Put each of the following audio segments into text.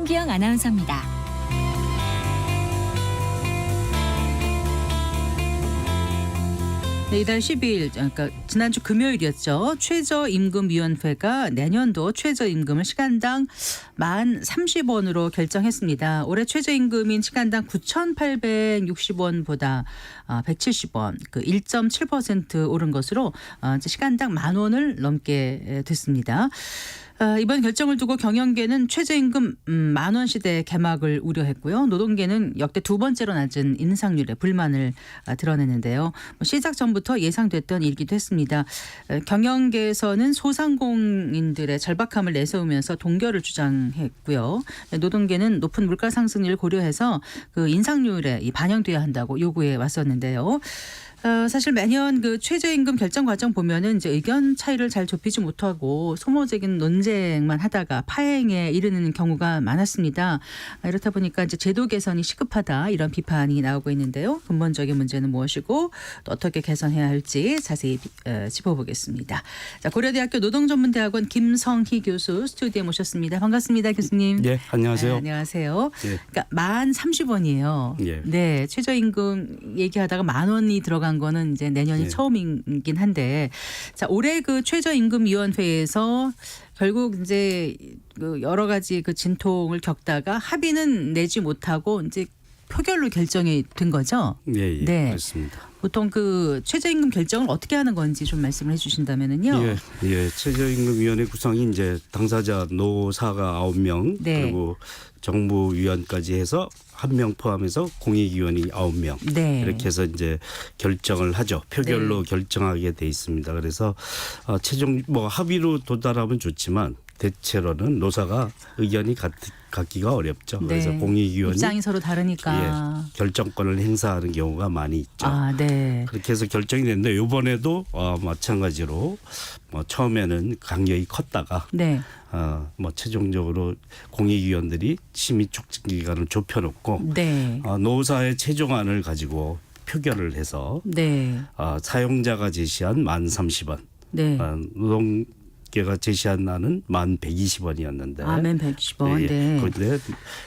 신기영 아나운서입니다. 네, 이달 12일, 그러니까 지난주 금요일이었죠. 최저임금위원회가 내년도 최저임금을 시간당 1030원으로 결정했습니다. 올해 최저임금인 시간당 9,860원보다 170원, 그 1.7% 오른 것으로 이제 시간당 10,000원을 넘게 됐습니다. 이번 결정을 두고 경영계는 최저임금 10,000원 시대 개막을 우려했고요. 노동계는 역대 두 번째로 낮은 인상률에 불만을 드러냈는데요. 시작 전부터 예상됐던 일기도 했습니다. 경영계에서는 소상공인들의 절박함을 내세우면서 동결을 주장했고요. 노동계는 높은 물가 상승률을 고려해서 그 인상률에 반영돼야 한다고 요구해 왔었는데요. 사실 매년 그 최저임금 결정 과정 보면은 이제 의견 차이를 잘 좁히지 못하고 소모적인 논쟁만 하다가 파행에 이르는 경우가 많았습니다. 이렇다 보니까 이제 제도 개선이 시급하다 이런 비판이 나오고 있는데요. 근본적인 문제는 무엇이고 또 어떻게 개선해야 할지 자세히 짚어보겠습니다. 자, 고려대학교 노동전문대학원 김성희 교수 스튜디오에 모셨습니다. 반갑습니다, 교수님. 네, 안녕하세요. 안녕하세요. 네. 그러니까 1030원이에요. 예. 네, 최저임금 얘기하다가 10,000원이 들어간 거는 이제 내년이 네. 처음이긴 한데, 자, 올해 그 최저임금위원회에서 결국 이제 그 여러 가지 그 진통을 겪다가 합의는 내지 못하고 이제 표결로 결정이 된 거죠. 예, 예, 네. 그렇습니다. 보통 그 최저임금 결정을 어떻게 하는 건지 좀 말씀을 해주신다면은요. 예, 예, 최저임금위원회 구성이 이제 당사자 노사가 9명 네. 그리고 정부위원까지 해서 1명 포함해서 공익위원이 9명 네. 이렇게 해서 이제 결정을 하죠. 표결로 결정하게 돼 있습니다. 그래서 최종 합의로 도달하면 좋지만 대체로는 노사가 의견이 같기가 어렵죠. 그래서 네. 공익위원이 입장이 서로 다르니까. 예, 결정권을 행사하는 경우가 많이 있죠. 아, 네. 그렇게 해서 결정이 됐는데 이번에도 마찬가지로 처음에는 강력이 컸다가 네. 최종적으로 공익위원들이 심의 촉진 기간을 좁혀놓고 네. 노사의 최종안을 가지고 표결을 해서 네. 사용자가 제시한 1030원, 네. 노동계가 제시한 안은 1120원이었는데 아멘 110원. 네. 그런데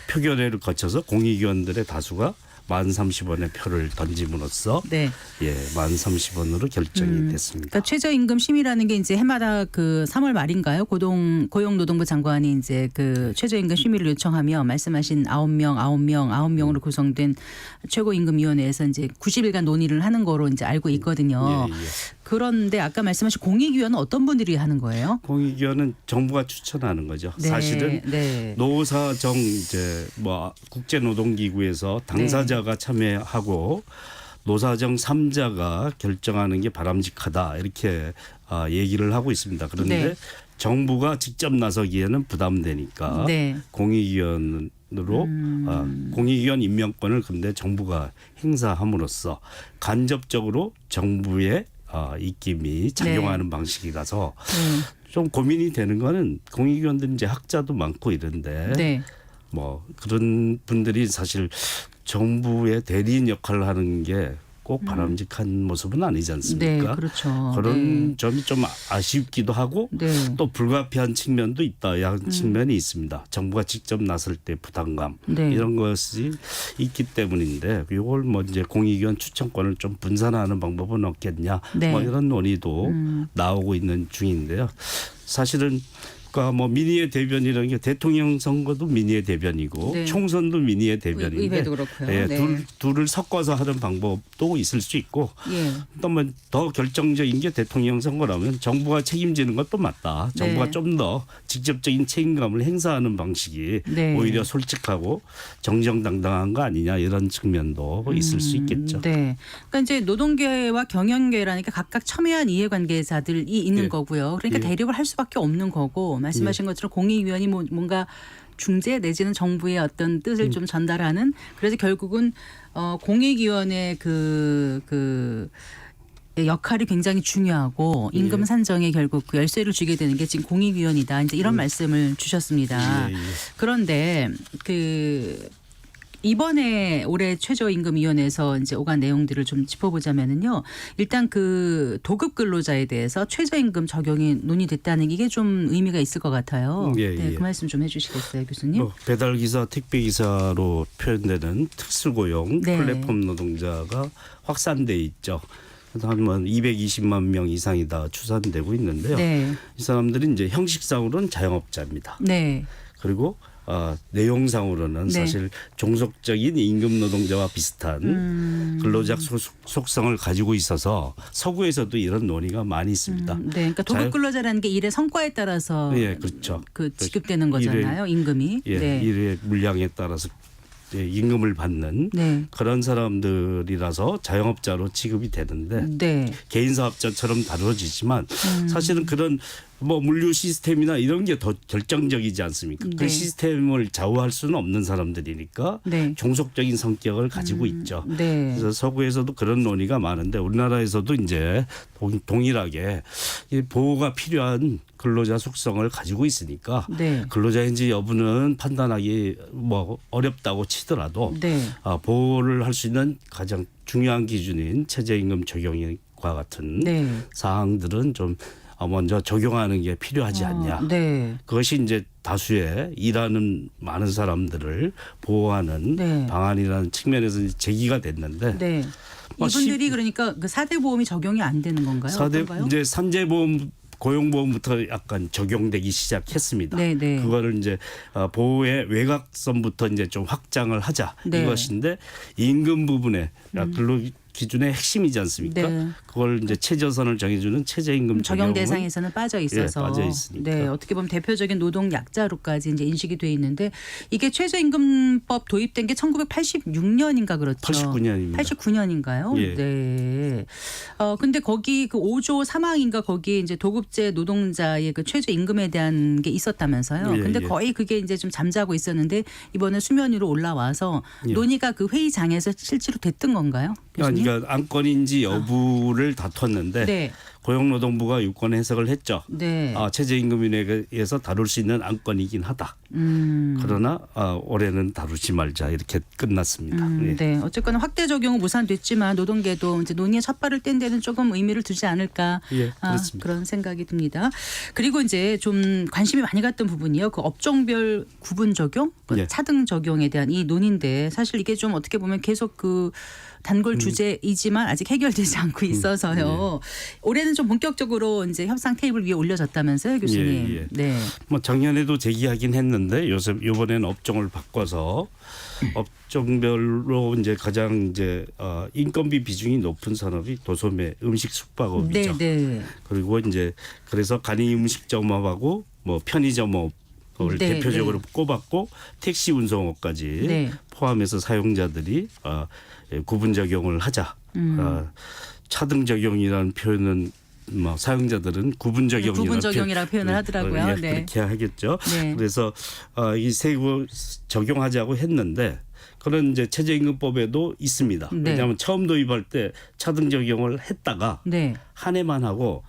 표결회를 거쳐서 공익위원들의 다수가 1030원의 표를 던짐으로써 네. 1030원으로 결정이 됐습니다. 그러니까 최저임금 심의라는 게 이제 해마다 그 3월 말인가요? 고용노동부 장관이 이제 그 최저임금 심의를 요청하며 말씀하신 9명으로 구성된 최고임금위원회에서 이제 90일간 논의를 하는 거로 이제 알고 있거든요. 예, 예. 그런데 아까 말씀하신 공익위원은 어떤 분들이 하는 거예요? 공익위원은 정부가 추천하는 거죠. 네, 사실은 네. 노사정 이제 국제노동기구에서 당사자가 참여하고 노사정 3자가 결정하는 게 바람직하다 이렇게 얘기를 하고 있습니다. 그런데 네. 정부가 직접 나서기에는 부담되니까 네. 공익위원으로 공익위원 임명권을 근데 정부가 행사함으로써 간접적으로 정부의 입김이 작용하는 방식이라서 좀 고민이 되는 거는 공익위원들 이제 학자도 많고 이런데 네. 그런 분들이 사실 정부의 대리인 역할을 하는 게 꼭 바람직한 모습은 아니지 않습니까? 네, 그렇죠. 그런 네. 점이 좀 아쉽기도 하고 네. 또 불가피한 측면도 있다. 측면이 있습니다. 정부가 직접 나설 때 부담감 네. 이런 것이 있기 때문인데 이걸 이제 공익위원 추천권을 좀 분산하는 방법은 없겠냐. 네. 이런 논의도 나오고 있는 중인데요. 사실은 민의의 대변이라는 게 대통령 선거도 민의의 대변이고 네. 총선도 민의의 대변인데 의회도 그렇고요. 예, 네. 둘을 섞어서 하는 방법도 있을 수 있고 예. 또 더 결정적인 게 대통령 선거라면 정부가 책임지는 것도 맞다. 정부가 네. 좀 더 직접적인 책임감을 행사하는 방식이 네. 오히려 솔직하고 정정당당한 거 아니냐 이런 측면도 있을 수 있겠죠. 네. 그러니까 이제 노동계와 경영계라니까 각각 첨예한 이해관계자들이 있는 네. 거고요. 그러니까 예. 대립을 할 수밖에 없는 거고 말씀하신 것처럼 공익위원이 뭔가 중재 내지는 정부의 어떤 뜻을 좀 전달하는 그래서 결국은 공익위원회 그 역할이 굉장히 중요하고 임금 산정에 결국 그 열쇠를 주게 되는 게 지금 공익위원이다. 이제 이런 말씀을 주셨습니다. 예, 예. 그런데 그 이번에 올해 최저임금위원회에서 이제 오간 내용들을 좀 짚어보자면은요. 일단 그 도급 근로자에 대해서 최저임금 적용이 논의됐다는 게 이게 좀 의미가 있을 것 같아요. 예, 네, 예. 그 말씀 좀 해주시겠어요, 교수님? 뭐 배달기사, 택배기사로 표현되는 특수고용 네. 플랫폼 노동자가 확산돼 있죠. 한 220만 명 이상이 다 추산되고 있는데요. 네, 이 사람들이 이제 형식상으로는 자영업자입니다. 네, 그리고 내용상으로는 네. 사실 종속적인 임금 노동자와 비슷한 근로자 속성을 가지고 있어서 서구에서도 이런 논의가 많이 있습니다. 네. 그러니까 도급 근로자라는 게 일의 성과에 따라서 예, 그렇죠. 그 지급되는 거잖아요, 임금이. 예, 네. 일의 물량에 따라서 임금을 받는 네. 그런 사람들이라서 자영업자로 취급이 되는데 네. 개인 사업자처럼 다뤄지지만 사실은 그런 뭐 물류 시스템이나 이런 게 더 결정적이지 않습니까? 네. 그 시스템을 좌우할 수는 없는 사람들이니까 네. 종속적인 성격을 가지고 있죠. 네. 그래서 서구에서도 그런 논의가 많은데 우리나라에서도 이제 동일하게 이 보호가 필요한 근로자 속성을 가지고 있으니까 네. 근로자인지 여부는 판단하기 뭐 어렵다고 치더라도 네. 보호를 할 수 있는 가장 중요한 기준인 최저임금 적용과 같은 네. 사항들은 좀 먼저 적용하는 게 필요하지 않냐. 네. 그것이 이제 다수의 일하는 많은 사람들을 보호하는 네. 방안이라는 측면에서 제기가 됐는데 네. 뭐 이분들이 그러니까 그 4대 보험이 적용이 안 되는 건가요? 어떤가요? 이제 산재보험 고용보험부터 약간 적용되기 시작했습니다. 네, 네. 그거를 이제 보호의 외곽선부터 이제 좀 확장을 하자 네. 이것인데 임금 부분에 근로 기준의 핵심이지 않습니까? 네. 그걸 이제 최저선을 정해주는 최저임금 적용 적용은 대상에서는 빠져 있어서 예, 빠져 있으니까. 네, 어떻게 보면 대표적인 노동 약자로까지 이제 인식이 돼 있는데 이게 최저임금법 도입된 게 1986년인가 그렇죠. 89년입니다. 89년인가요? 예. 네. 근데 거기 그 5조 3항인가 거기 이제 도급제 노동자의 그 최저임금에 대한 게 있었다면서요. 예, 근데 예. 거의 그게 이제 좀 잠자고 있었는데 이번에 수면 위로 올라와서 예. 논의가 그 회의장에서 실제로 됐던 건가요? 교수님? 그러니까 안건인지 여부를 다퉜는데 네. 고용노동부가 유권 해석을 했죠. 네. 최저임금위원회에서 다룰 수 있는 안건이긴 하다. 그러나 올해는 다루지 말자 이렇게 끝났습니다. 예. 네. 어쨌거나 확대 적용은 무산됐지만 노동계도 이제 논의의 첫 발을 뗀 데는 조금 의미를 두지 않을까 예, 그렇습니다. 그런 생각이 듭니다. 그리고 이제 좀 관심이 많이 갔던 부분이요. 그 업종별 구분 적용, 그 예. 차등 적용에 대한 이 논의인데 사실 이게 좀 어떻게 보면 계속 그 단골 주제이지만 아직 해결되지 않고 있어서요. 올해는 좀 본격적으로 이제 협상 테이블 위에 올려졌다면서요, 교수님. 예, 예. 네. 뭐 작년에도 제기하긴 했는데 이번에는 업종을 바꿔서 업종별로 이제 가장 이제 인건비 비중이 높은 산업이 도소매, 음식, 숙박업이죠. 네, 네. 그리고 이제 그래서 간이 음식점업하고 뭐 편의점업을 네, 대표적으로 꼽았고 택시 운송업까지 네. 포함해서 사용자들이 구분 적용을 하자. 차등 적용이라는 표현은 뭐 사용자들은 구분 적용이라고 구분 적용이라고 표현을 하더라고요. 네. 그렇게 하겠죠. 네. 그래서 이 세부 적용하자고 했는데 그런 이제 최저임금법에도 있습니다. 네. 왜냐하면 처음 도입할 때 차등 적용을 했다가 네. 한 해만 하고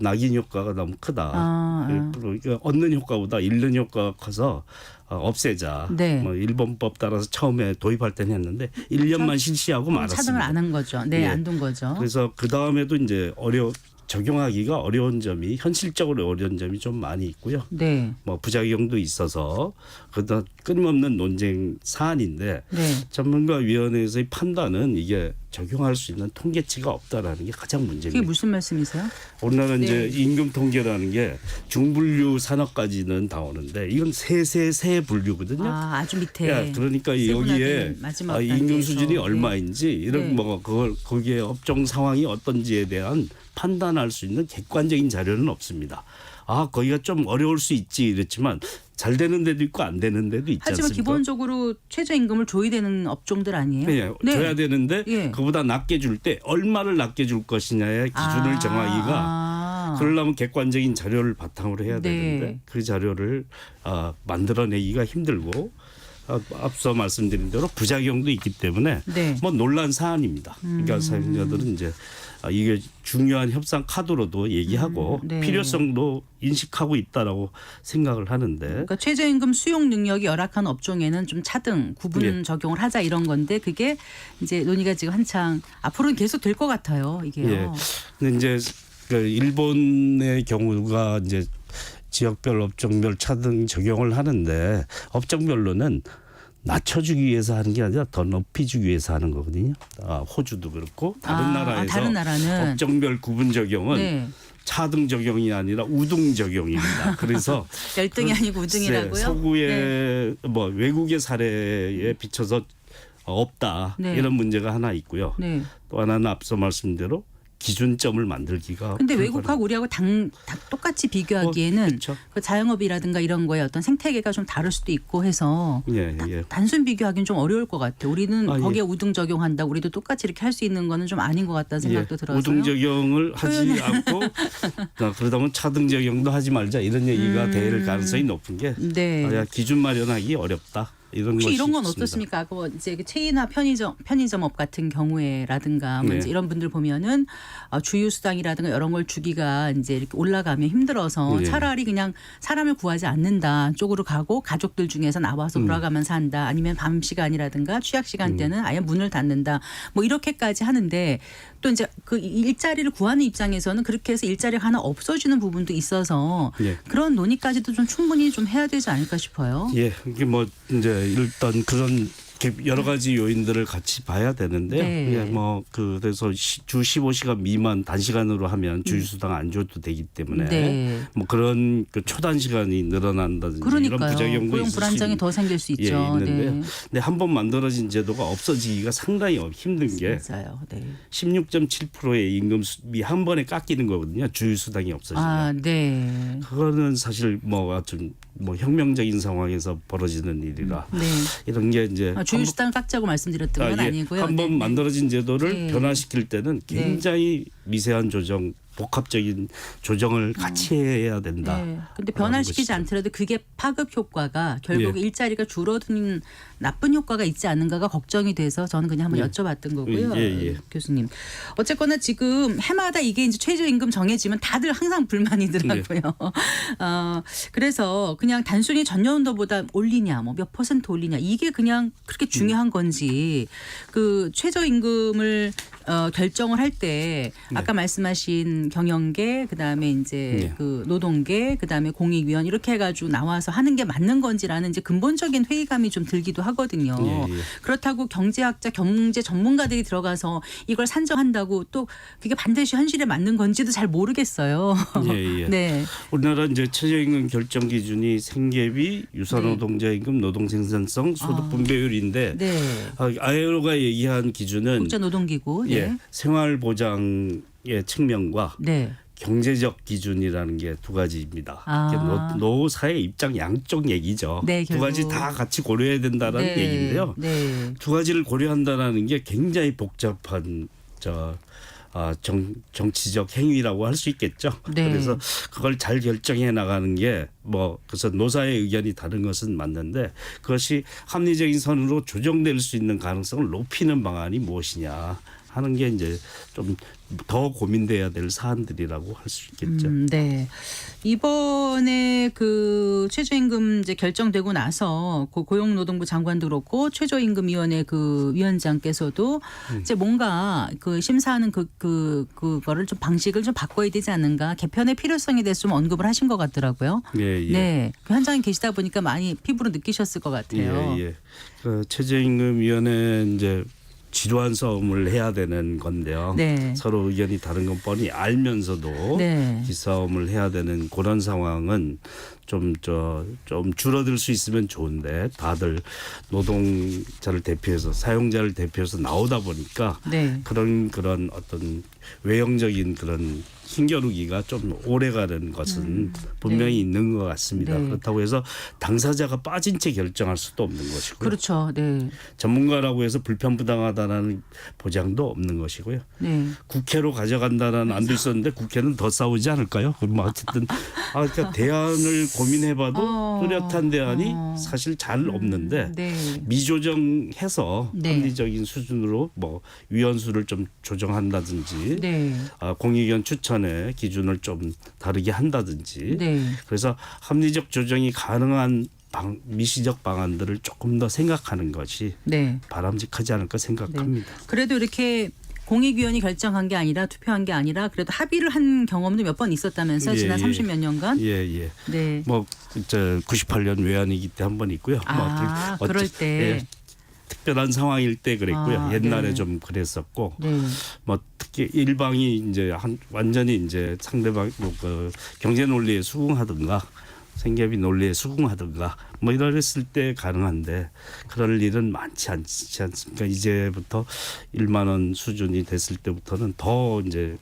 낙인 효과가 너무 크다. 그러니까 얻는 효과보다 잃는 효과가 커서 없애자. 네. 뭐 일본법 따라서 처음에 도입할 때는 했는데 1년만 실시하고 말았습니다. 차등을 안 한 거죠. 네, 예. 안 둔 거죠. 그래서 그 다음에도 이제 적용하기가 어려운 점이 현실적으로 어려운 점이 좀 많이 있고요. 네. 뭐 부작용도 있어서 그다 끊임없는 논쟁 사안인데 네. 전문가위원회에서의 판단은 이게 적용할 수 있는 통계치가 없다라는 게 가장 그게 문제입니다. 무슨 말씀이세요? 우리나라는 네. 이제 임금 통계라는 게 중분류 산업까지는 다 오는데 이건 세 분류거든요. 아주 밑에. 야, 그러니까 여기에 세분화된 마지막 임금 단계에서. 수준이 네. 얼마인지 이런 네. 뭐 그걸 거기에 업종 상황이 어떤지에 대한 판단할 수 있는 객관적인 자료는 없습니다. 거기가 좀 어려울 수 있지 이랬지만 잘 되는 데도 있고 안 되는 데도 있지 하지만 않습니까? 기본적으로 최저임금을 줘야 되는 업종들 아니에요? 네, 줘야 되는데 예. 그보다 낮게 줄 때 얼마를 낮게 줄 것이냐의 기준을 정하기가 그러려면 객관적인 자료를 바탕으로 해야 네. 되는데 그 자료를 만들어내기가 힘들고 앞서 말씀드린 대로 부작용도 있기 때문에 네. 뭐 논란 사안입니다. 그러니까 사용자들은 이제 이게 중요한 협상 카드로도 얘기하고 네. 필요성도 인식하고 있다라고 생각을 하는데 그러니까 최저임금 수용 능력이 열악한 업종에는 좀 차등 구분 예. 적용을 하자 이런 건데 그게 이제 논의가 지금 한창 앞으로는 계속 될 것 같아요. 이게요. 예. 근데 이제 그 일본의 경우가 이제 지역별 업종별 차등 적용을 하는데 업종별로는 낮춰주기 위해서 하는 게 아니라 더 높이주기 위해서 하는 거거든요. 호주도 그렇고 다른 나라에서 다른 나라는 업종별 구분 적용은 네. 차등 적용이 아니라 우등 적용입니다. 그래서 열등이 아니고 우등이라고요? 서구의 네. 뭐 외국의 사례에 비춰서 없다 네. 이런 문제가 하나 있고요. 네. 또 하나는 앞서 말씀대로 기준점을 만들기가. 근데 외국하고 우리하고 다 똑같이 비교하기에는 그렇죠. 그 자영업이라든가 이런 거에 어떤 생태계가 좀 다를 수도 있고 해서 예, 예. 단순 비교하기는 좀 어려울 것 같아요. 우리는 아, 예. 거기에 우등 적용한다. 우리도 똑같이 이렇게 할 수 있는 거는 좀 아닌 것 같다는 생각도 들어서요. 우등 적용을 하지 않고 그러다 보면 차등 적용도 하지 말자 이런 얘기가 될 가능성이 높은 게 네. 기준 마련하기 어렵다. 이런 혹시 것이 이런 건 있습니다. 어떻습니까? 그 이제 그 체인이나 편의점업 같은 경우에라든가 뭐 네. 이제 이런 분들 보면은 주유수당이라든가 이런 걸 주기가 이제 이렇게 올라가면 힘들어서 네. 차라리 그냥 사람을 구하지 않는다 쪽으로 가고 가족들 중에서 나와서 돌아가면서 한다. 아니면 밤 시간이라든가 취약 시간대는 아예 문을 닫는다. 뭐 이렇게까지 하는데 또 이제 그 일자리를 구하는 입장에서는 그렇게 해서 일자리가 하나 없어지는 부분도 있어서 예. 그런 논의까지도 좀 충분히 좀 해야 되지 않을까 싶어요. 예, 이게 뭐 이제 일단 그런 여러 가지 요인들을 같이 봐야 되는데요. 네. 예, 뭐 그래서 주 15시간 미만 단시간으로 하면 주휴수당 안 줘도 되기 때문에 네. 뭐 그런 그 초단시간이 늘어난다든지 이런 그러니까요. 부작용도 고용 있을 불안정이 더 생길 수 예, 있죠. 있는데 네. 근데 한 번 만들어진 제도가 없어지기가 상당히 힘든 게 맞아요. 네. 16.7%의 임금이 한 번에 깎이는 거거든요. 주휴수당이 없어지면. 아, 네. 그거는 사실 뭐 좀 뭐 혁명적인 상황에서 벌어지는 일이라 네. 이런 게 이제 주휴수당을 깎자고 말씀드렸던 건 아니고요. 한 번 네. 만들어진 제도를 네. 변화시킬 때는 굉장히 미세한 조정, 복합적인 조정을 같이 해야 된다. 네. 근데 변화시키지 것이죠. 않더라도 그게 파급 효과가 결국 예. 일자리가 줄어드는 나쁜 효과가 있지 않는가가 걱정이 돼서 저는 그냥 한번 예. 여쭤봤던 거고요. 예. 교수님. 어쨌거나 지금 해마다 이게 이제 최저임금 정해지면 다들 항상 불만이더라고요. 그래서 그냥 단순히 전년도보다 올리냐 뭐 몇 % 올리냐 이게 그냥 그렇게 중요한 건지 그 최저임금을 결정을 할 때 아까 말씀하신 경영계 그다음에 이제 네. 그 노동계 그다음에 공익위원 이렇게 해가지고 나와서 하는 게 맞는 건지라는 이제 근본적인 회의감이 좀 들기도 하거든요. 예. 그렇다고 경제학자 경제 전문가들이 들어가서 이걸 산정한다고 또 그게 반드시 현실에 맞는 건지도 잘 모르겠어요. 예. 네. 우리나라 이제 최저임금 결정 기준이 생계비, 유사노동자임금, 노동생산성, 소득분배율인데 네. ILO가 얘기한 기준은 국제노동기구. 네. 예, 생활보장의 측면과 네. 경제적 기준이라는 게 두 가지입니다. 아. 노사의 입장 양쪽 얘기죠. 네, 두 가지 결국. 다 같이 고려해야 된다는 네. 얘기인데요. 네. 두 가지를 고려한다는 게 굉장히 복잡한 정치적 행위라고 할 수 있겠죠. 네. 그래서 그걸 잘 결정해 나가는 게 뭐 그래서 노사의 의견이 다른 것은 맞는데 그것이 합리적인 선으로 조정될 수 있는 가능성을 높이는 방안이 무엇이냐 하는 게 이제 좀 더 고민돼야 될 사안들이라고 할 수 있겠죠. 네. 이번에 그 최저임금 이제 결정되고 나서 고용노동부 장관도 그렇고 최저임금위원회 그 위원장께서도 이제 뭔가 그 심사하는 그거를 좀 방식을 좀 바꿔야 되지 않는가 개편의 필요성에 대해서 좀 언급을 하신 것 같더라고요. 예. 네. 그 현장에 계시다 보니까 많이 피부로 느끼셨을 것 같아요. 예. 그 최저임금위원회 이제 지루한 싸움을 해야 되는 건데요. 네. 서로 의견이 다른 건 뻔히 알면서도 네. 기싸움을 해야 되는 그런 상황은 좀 줄어들 수 있으면 좋은데 다들 노동자를 대표해서 사용자를 대표해서 나오다 보니까 네. 그런 어떤 외형적인 그런 힘겨루기가 좀 오래가는 것은 분명히 네. 있는 것 같습니다. 네. 그렇다고 해서 당사자가 빠진 채 결정할 수도 없는 것이고요. 그렇죠. 네. 전문가라고 해서 불편부당하다는 보장도 없는 것이고요. 네. 국회로 가져간다는 안도 있었는데 국회는 더 싸우지 않을까요? 뭐 어쨌든 그러니까 대안을 고민해봐도 뚜렷한 대안이 사실 잘 없는데 네. 미조정해서 네. 합리적인 수준으로 뭐 위원수를 좀 조정한다든지 네. 공익위원 추천의 기준을 좀 다르게 한다든지 네. 그래서 합리적 조정이 가능한 미시적 방안들을 조금 더 생각하는 것이 네. 바람직하지 않을까 생각합니다. 그래도 이렇게 공익위원이 결정한 게 아니라 투표한 게 아니라 그래도 합의를 한 경험도 몇 번 있었다면서요. 지난 30몇 년간. 예. 네. 뭐 98년 외환위기 때 한 번 있고요. 그럴 때. 특별한 상황일 때 그랬고요. 옛날에 네. 좀 그랬었고, 네. 뭐 특히 일방이 이제 완전히 이제 상대방 그 경제 논리에 수긍하든가 생계비 논리에 수긍하든가 뭐 이랬을 때 가능한데 그럴 일은 많지 않습니까? 이제부터 1만 원 수준이 됐을 때부터는 더 이제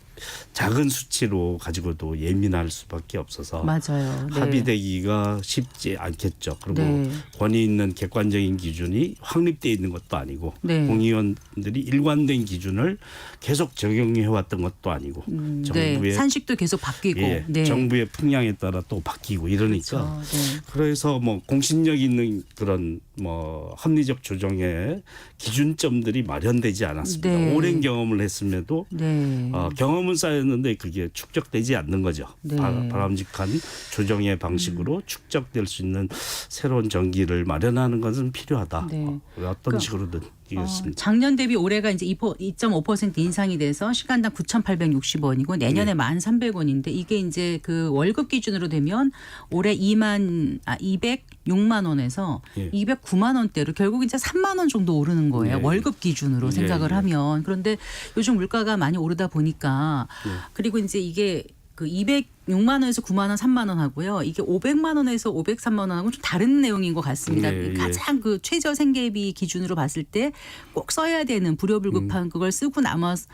작은 수치로 가지고도 예민할 수밖에 없어서 맞아요. 네. 합의되기가 쉽지 않겠죠. 그리고 네. 권위 있는 객관적인 기준이 확립되어 있는 것도 아니고 네. 공의원들이 일관된 기준을 계속 적용해 왔던 것도 아니고 네. 정부의 산식도 계속 바뀌고. 예, 네. 정부의 풍량에 따라 또 바뀌고 이러니까 그렇죠. 네. 그래서 뭐 공신력 있는 그런 뭐 합리적 조정의 기준점들이 마련되지 않았습니다. 네. 오랜 경험을 했음에도 네. 경험은 쌓였는데 그게 축적되지 않는 거죠. 네. 바람직한 조정의 방식으로 축적될 수 있는 새로운 전기를 마련하는 것은 필요하다. 네. 어떤 식으로든 이겼습니다. 작년 대비 올해가 이제 2.5% 인상이 돼서 시간당 9,860원이고 내년에 1,300원인데 이게 이제 그 월급 기준으로 되면 올해 206만 원에서 예. 209만 원대로 결국 이제 3만 원 정도 오르는 거예요. 예. 월급 기준으로 예. 생각을 예. 하면. 그런데 요즘 물가가 많이 오르다 보니까 그리고 이제 이게 그 206만 원에서 9만 원, 3만 원 하고요. 이게 500만 원에서 503만 원하고 좀 다른 내용인 것 같습니다. 예, 예. 가장 그 최저 생계비 기준으로 봤을 때 꼭 써야 되는 불효불급한 그걸 쓰고 남아서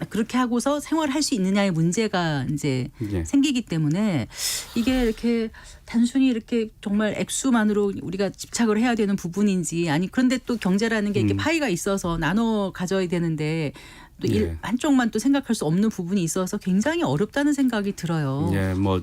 그렇게 하고서 생활을 할 수 있느냐의 문제가 이제 예. 생기기 때문에 이게 이렇게 단순히 이렇게 정말 액수만으로 우리가 집착을 해야 되는 부분인지 아니 그런데 또 경제라는 게 이렇게 파이가 있어서 나눠 가져야 되는데 또 예. 한쪽만 또 생각할 수 없는 부분이 있어서 굉장히 어렵다는 생각이 들어요. 예, 뭐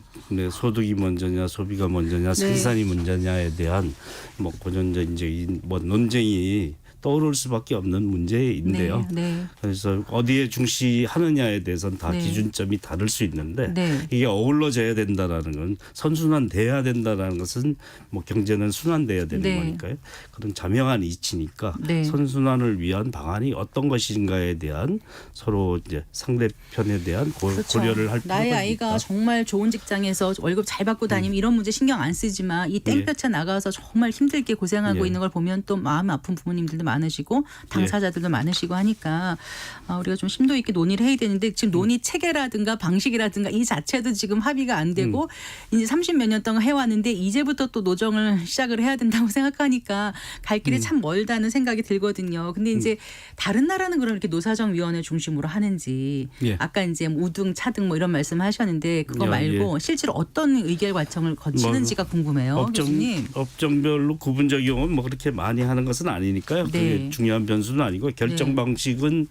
소득이 먼저냐 소비가 먼저냐 생산이 먼저냐에 대한 뭐 고전적인 뭐 논쟁이 떠오를 수밖에 없는 문제인데요. 네. 그래서 어디에 중시하느냐에 대해서는 다 네. 기준점이 다를 수 있는데 네. 이게 어우러져야 된다라는 건 선순환돼야 된다라는 것은 뭐 경제는 순환돼야 되는 네. 거니까요. 그런 자명한 이치니까 네. 선순환을 위한 방안이 어떤 것인가에 대한 서로 이제 상대편에 대한 그렇죠. 고려를 할 필요가 나의 아이가 있다. 정말 좋은 직장에서 월급 잘 받고 다니면 이런 문제 신경 안 쓰지만 이 땡볕에 나가서 정말 힘들게 고생하고 예. 있는 걸 보면 또 마음 아픈 부모님들도 많으시고 당사자들도 많으시고 하니까 우리가 좀 심도 있게 논의를 해야 되는데 지금 논의 체계라든가 방식이라든가 이 자체도 지금 합의가 안 되고 이제 30몇 년 동안 해왔는데 이제부터 또 노정을 시작을 해야 된다고 생각하니까 갈 길이 참 멀다는 생각이 들거든요. 근데 이제 다른 나라는 그런 이렇게 노사정위원회 중심으로 하는지 예. 아까 이제 우등 차등 뭐 이런 말씀하셨는데 그거 예, 말고 실제로 어떤 의결 과정을 거치는지가 궁금해요, 교수님. 업종별로 구분 적용은 뭐 그렇게 많이 하는 것은 아니니까요. 네. 그게 중요한 변수는 아니고 결정 네. 방식은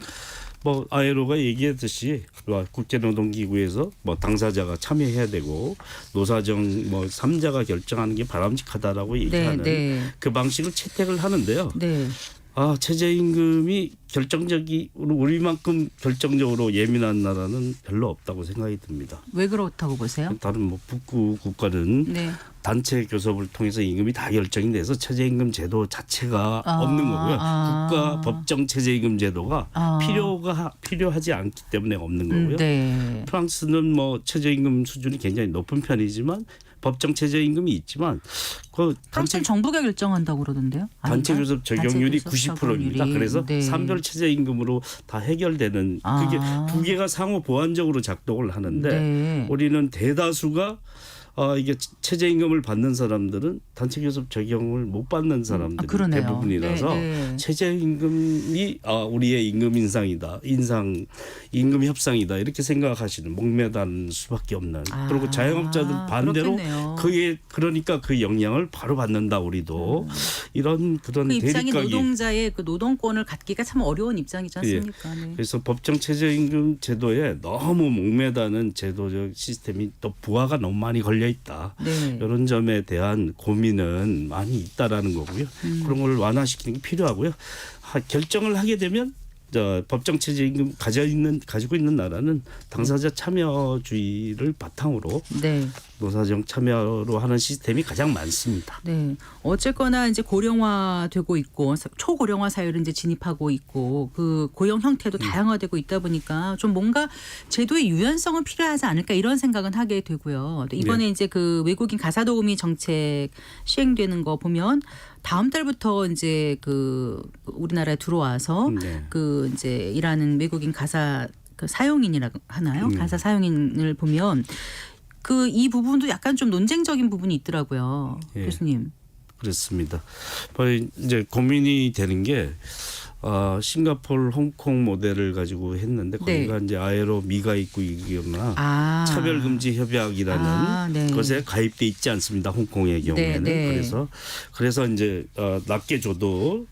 뭐 아에로가 얘기했듯이 국제노동기구에서 뭐 당사자가 참여해야 되고 노사정 뭐 3자가 결정하는 게 바람직하다라고 얘기하는 그 방식을 채택을 하는데요. 네. 최저임금이 우리만큼 결정적으로 예민한 나라는 별로 없다고 생각이 듭니다. 왜 그렇다고 보세요? 다른 뭐 북구 국가는 네. 단체 교섭을 통해서 임금이 다 결정이 돼서 최저임금 제도 자체가 없는 거고요. 국가 법정 최저임금 제도가 필요하지 않기 때문에 없는 거고요. 네. 프랑스는 뭐 최저임금 수준이 굉장히 높은 편이지만 법정 최저임금이 있지만 그 프랑스는 정부가 결정한다고 그러던데요. 단체 아닌가? 교섭 적용률이 단체 교섭 90%입니다. 적용률이. 그래서 네. 산별 최저임금으로 다 해결되는 그게 두 개가 상호 보완적으로 작동을 하는데 네. 우리는 대다수가 이게 최저임금을 받는 사람들은 단체교섭 적용을 못 받는 사람들이 그러네요. 대부분이라서 네. 최저임금이 우리의 임금 인상이다, 임금 협상이다 이렇게 생각하시는 목매다는 수밖에 없는. 그리고 자영업자들 반대로 그렇겠네요. 그러니까 그 영향을 바로 받는다 우리도 이런 그런 그 입장이 대립각이. 노동자의 그 노동권을 갖기가 참 어려운 입장이지 않습니까? 네. 그래서 법정 최저임금 제도에 너무 목매다는 제도적 시스템이 또 부하가 너무 많이 걸려 있다. 네. 이런 점에 대한 고민은 많이 있다라는 거고요. 그런 걸 완화시키는 게 필요하고요. 결정을 하게 되면 법정 최저임금 가지고 있는 나라는 당사자 참여주의를 바탕으로 네. 노사정 참여로 하는 시스템이 가장 많습니다. 네. 어쨌거나 이제 고령화되고 있고 초고령화 사회를 이제 진입하고 있고 그 고용 형태도 다양화되고 있다 보니까 좀 뭔가 제도의 유연성은 필요하지 않을까 이런 생각은 하게 되고요. 이번에 이제 그 외국인 가사 도우미 정책 시행되는 거 보면 다음 달부터 이제 그 우리나라에 들어와서 그 이제 일하는 외국인 가사 그 사용인이라고 하나요? 가사 사용인을 보면 그 이 부분도 약간 좀 논쟁적인 부분이 있더라고요. 교수님. 그렇습니다. 이제 고민이 되는 게 싱가포르, 홍콩 모델을 가지고 했는데 거기가 이제 아예로 미가 있고 이거나 차별금지 협약이라는 것에 가입돼 있지 않습니다. 홍콩의 경우에는. 그래서 이제 낮게 줘도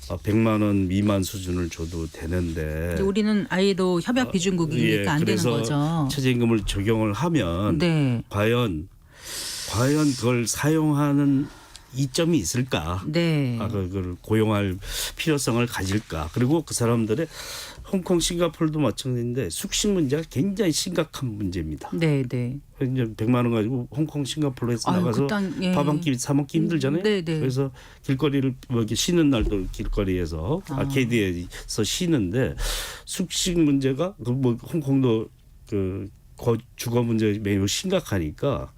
100만 원 미만 수준을 줘도 되는데 우리는 아예도 협약 비준국이니까 안 되는 거죠. 최저임금을 적용을 하면 과연 그걸 사용하는 이점이 있을까? 그걸 고용할 필요성을 가질까? 그리고 그 사람들의 홍콩, 싱가포르도 마찬가지인데 숙식 문제가 굉장히 심각한 문제입니다. 네. 이제 100만 원 가지고 홍콩, 싱가포르에서 나가서 밥 한 끼 사 먹기 힘들잖아요. 그래서 길거리를 이렇게 쉬는 날도 길거리에서 아케이드에서 쉬는데 숙식 문제가 홍콩도 그 주거 문제가 매우 심각하니까.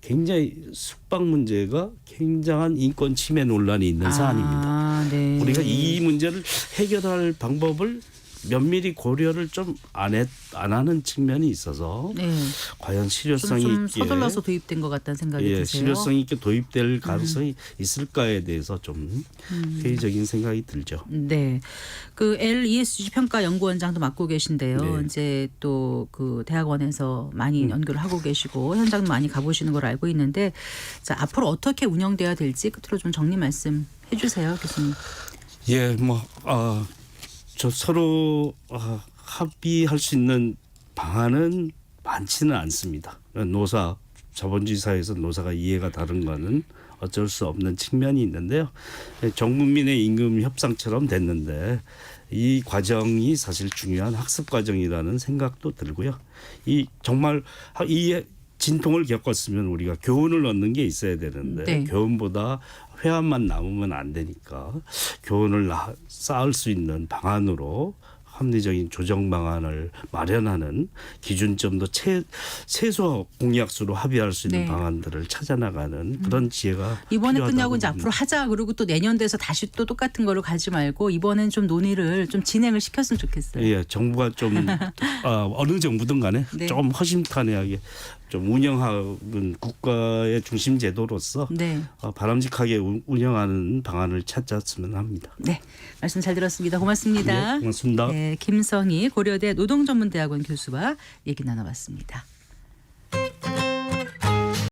굉장히 숙박 문제가 굉장한 인권 침해 논란이 있는 사안입니다. 우리가 이 문제를 해결할 방법을 면밀히 고려를 좀 안 하는 측면이 있어서 과연 실효성이 좀 있게 서둘러서 도입된 것 같다는 생각이 드세요. 실효성 있게 도입될 가능성이 있을까에 대해서 좀 회의적인 생각이 들죠. 네, 그 LESG 평가 연구원장도 맡고 계신데요. 이제 또 그 대학원에서 많이 연구를 하고 계시고 현장도 많이 가보시는 걸 알고 있는데, 자 앞으로 어떻게 운영돼야 될지 끝으로 좀 정리 말씀 해주세요, 교수님. 서로 합의할 수 있는 방안은 많지는 않습니다. 자본주의 사회에서 노사가 이해가 다른 거는 어쩔 수 없는 측면이 있는데요. 전 국민의 임금 협상처럼 됐는데 이 과정이 사실 중요한 학습 과정이라는 생각도 들고요. 정말 이 진통을 겪었으면 우리가 교훈을 얻는 게 있어야 되는데 교훈보다 회한만 남으면 안 되니까 교훈을 쌓을 수 있는 방안으로 합리적인 조정 방안을 마련하는 기준점도 최소 공약수로 합의할 수 있는 방안들을 찾아나가는 그런 지혜가 이번에 끝나고 이제 봅니다. 앞으로 하자 그러고 또 내년 돼서 다시 또 똑같은 거를 가지 말고 이번엔 좀 논의를 좀 진행을 시켰으면 좋겠어요. 정부가 좀 어느 정부든 간에 좀 허심탄회하게 좀 운영하는 국가의 중심 제도로서 바람직하게 운영하는 방안을 찾았으면 합니다. 네, 말씀 잘 들었습니다. 고맙습니다. 고맙습니다. 김성희 고려대 노동전문대학원 교수와 얘기 나눠봤습니다.